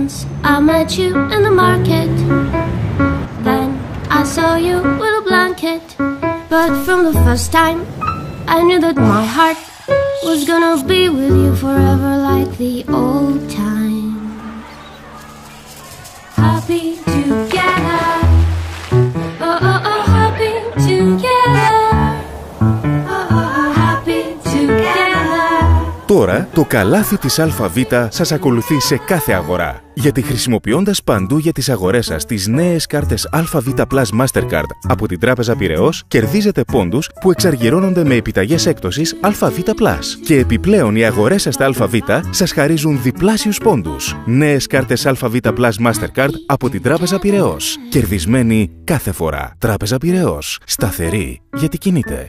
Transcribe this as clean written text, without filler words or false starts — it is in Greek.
Once I met you in the market, then I saw you with a blanket. But from the first time I knew that my heart was gonna be with you forever like the old time. Happy together, oh oh oh, happy together, oh oh oh, happy together. Τώρα το καλάθι της ΑΒ σας ακολουθεί σε κάθε αγορά. Γιατί χρησιμοποιώντας παντού για τις αγορές σας τις νέες κάρτες ΑΒ Plus Mastercard από την Τράπεζα Πειραιώς, κερδίζετε πόντους που εξαργυρώνονται με επιταγές έκπτωσης ΑΒ Plus. Και επιπλέον οι αγορές σας στα ΑΒ σας χαρίζουν διπλάσιους πόντους. Νέες κάρτες ΑΒ Plus Mastercard από την Τράπεζα Πειραιώς. Κερδισμένοι κάθε φορά. Τράπεζα Πειραιώς. Σταθερή γιατί κινείται.